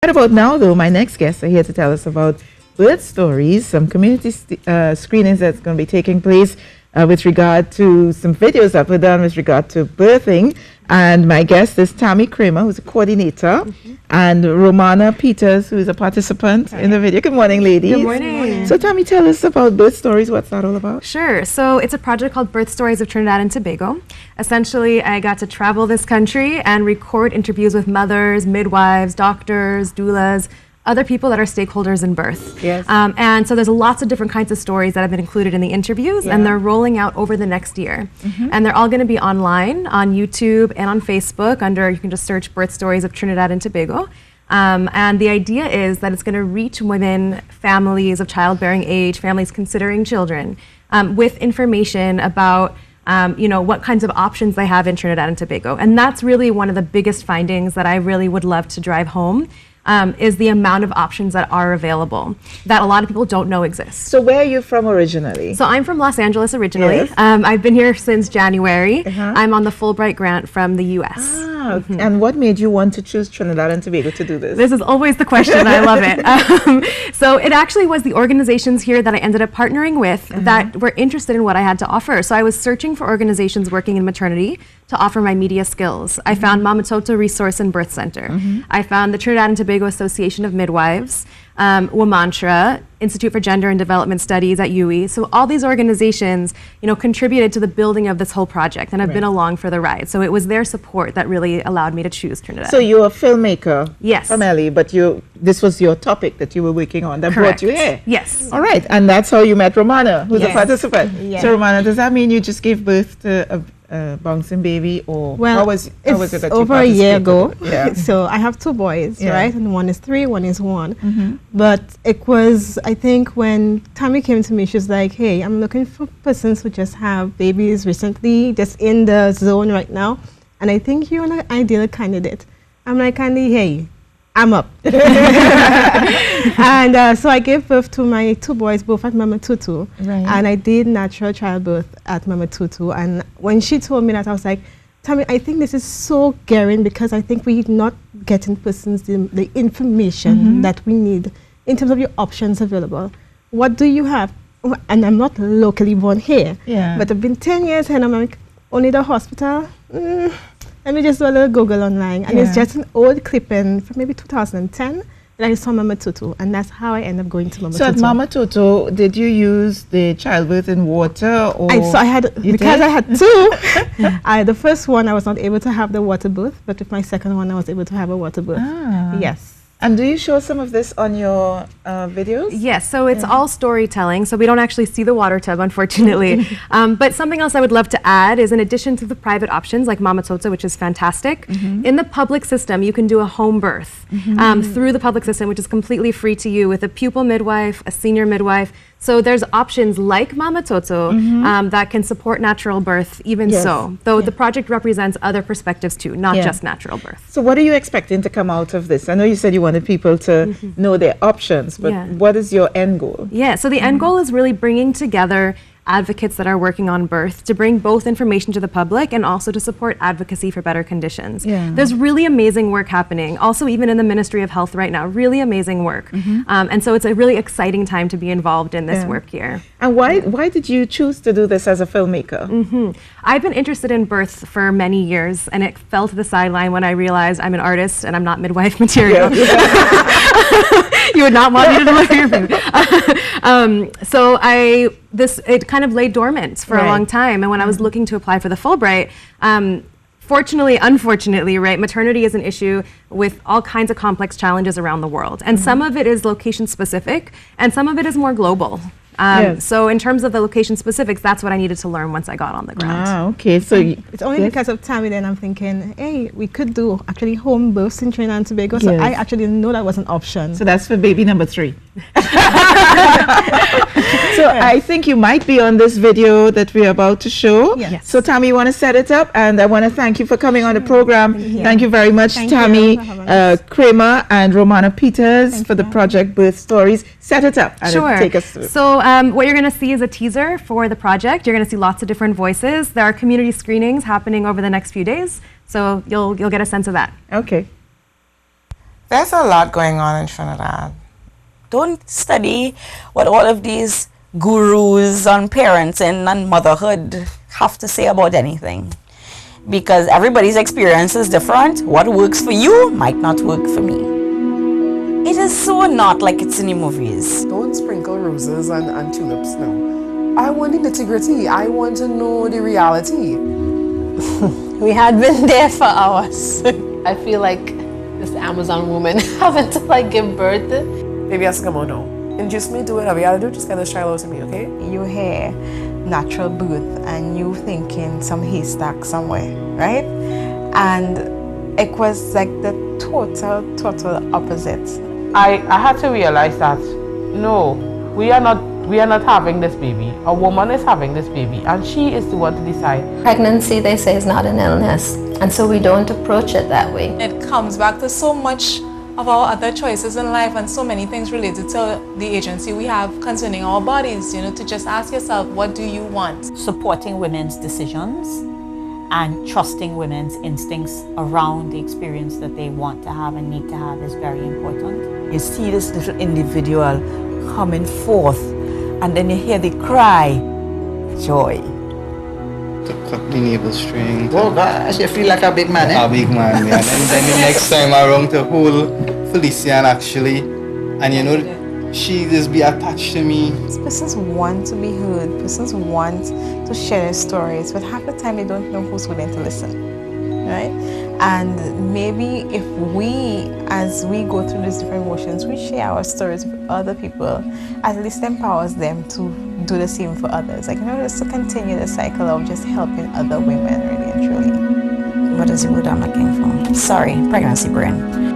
Right about now, though, my next guests are here to tell us about birth stories, some community screenings that's going to be taking place with regard to some videos that were done with regard to birthing. And my guest is Tammy Kremer, who's a coordinator, and Romana Peters, who is a participant in the video. Good morning, ladies. Good morning. So Tammy, tell us about Birth Stories. What's that all about? Sure. So it's a project called Birth Stories of Trinidad and Tobago. Essentially, I got to travel this country and record interviews with mothers, midwives, doctors, doulas, other people that are stakeholders in birth. Yes. And so there's lots of different kinds of stories that have been included in the interviews, and they're rolling out over the next year. And they're all going to be online on YouTube and on Facebook under, you can just search Birth Stories of Trinidad and Tobago. And the idea is that it's going to reach women, families of childbearing age, families considering children, with information about what kinds of options they have in Trinidad and Tobago. And that's really one of the biggest findings that I really would love to drive home. Is the amount of options that are available that a lot of people don't know exist. So where are you from originally? So I'm from Los Angeles originally. Yes. I've been here since January. I'm on the Fulbright grant from the US. And what made you want to choose Trinidad and Tobago to do this? This is always the question. I love it. So it actually was the organizations here that I ended up partnering with that were interested in what I had to offer. So I was searching for organizations working in maternity to offer my media skills. I found Mama Toto Resource and Birth Center. I found the Trinidad and Tobago Association of Midwives, WMANTRA, Institute for Gender and Development Studies at UE. So all these organizations, contributed to the building of this whole project and have been along for the ride. So it was their support that really allowed me to choose Trinidad. So you're a filmmaker Yes. from LA, but this was your topic that you were working on that Correct. brought you here. Yes. All right, and that's how you met Romana, who's a Yes. participant. Yes. So Romana, does that mean you just gave birth to a bouncing baby, or Well, how was it that you over a year ago. participated? Yeah. So I have two boys, Yeah. right? And one is 3, one is 1. But it was, I think, when Tammy came to me, she was like, hey, I'm looking for persons who just have babies recently, just in the zone right now. And I think you're an ideal candidate. I'm like, Andy, hey, I'm up. And so I gave birth to my 2 boys, both at Mama Tutu. Right. And I did natural childbirth at Mama Tutu. And when she told me that, I was like, Tammy, I think this is so gearing because I think we're not getting persons the information that we need in terms of your options available. What do you have? And I'm not locally born here. Yeah. But I've been 10 years and I'm like, only the hospital? Let me just do a little Google online. And it's just an old clipping from maybe 2010 that I saw Mama Tutu. And that's how I ended up going to Mama Tutu. So at Mama Toto, did you use the childbirth in water, or I had 2. The first one I was not able to have the water birth, but with my second one I was able to have a water birth. Yes. And do you show some of this on your videos? Yes, so it's all storytelling, so we don't actually see the water tub, unfortunately. But something else I would love to add is, in addition to the private options like Mama Toto, which is fantastic, in the public system you can do a home birth through the public system, which is completely free to you, with a pupil midwife, a senior midwife. So there's options like Mama Toto that can support natural birth even so, though the project represents other perspectives too, not just natural birth. So what are you expecting to come out of this? I know you said you wanted people to know their options, but what is your end goal? Yeah, so the end goal is really bringing together advocates that are working on birth to bring both information to the public and also to support advocacy for better conditions. There's really amazing work happening, also even in the Ministry of Health right now, really amazing work. And so it's a really exciting time to be involved in this work here. And why did you choose to do this as a filmmaker? I've been interested in birth for many years, and it fell to the sideline when I realized I'm an artist and I'm not midwife material. You would not want me to deliver your baby. So it kind of lay dormant for a long time, and when I was looking to apply for the Fulbright, fortunately, unfortunately, maternity is an issue with all kinds of complex challenges around the world, and some of it is location specific, and some of it is more global. So in terms of the location specifics, that's what I needed to learn once I got on the ground. Okay. So it's only because of Tammy then I'm thinking, hey, we could do actually home births in Trinidad and Tobago. So I actually didn't know that was an option. So that's for baby number 3. So I think you might be on this video that we're about to show. Yes. So Tammy, you want to set it up? And I want to thank you for coming on the program. Thank you very much, Tammy Kremer and Romana Peters for the project Birth Stories. Set it up and take us through. So what you're going to see is a teaser for the project. You're going to see lots of different voices. There are community screenings happening over the next few days, so you'll get a sense of that. Okay. There's a lot going on in Trinidad. Don't study what all of these gurus on parenting and motherhood have to say about anything. Because everybody's experience is different. What works for you might not work for me. It is so not like it's in the movies. Don't sprinkle roses and tulips now. I want the nitty-gritty. I want to know the reality. We had been there for hours. I feel like this Amazon woman having to like give birth. Baby has to come out now. Induce me, do whatever you gotta do, just get this child out to me, okay? You hear natural birth and you thinking some haystack somewhere, right? And it was like the total opposite. I had to realize that no, we are not having this baby. A woman is having this baby and she is the one to decide. Pregnancy, they say, is not an illness, and so we don't approach it that way. It comes back to so much of our other choices in life and so many things related to the agency we have concerning our bodies, you know, to just ask yourself, what do you want? Supporting women's decisions and trusting women's instincts around the experience that they want to have and need to have is very important. You see this little individual coming forth and then you hear the cry, joy. To cut the navel string. Oh gosh, you feel like a big man, eh? A big man, yeah. And then the next time around to hold Felician actually. And you know, she just be attached to me. Persons want to be heard, persons want to share their stories, but half the time they don't know who's willing to listen, right? And maybe if we, as we go through these different emotions, we share our stories with other people, at least empowers them to do the same for others. Like, you know, just to continue the cycle of just helping other women, really and truly. What is the word I'm looking for? Sorry, pregnancy brain.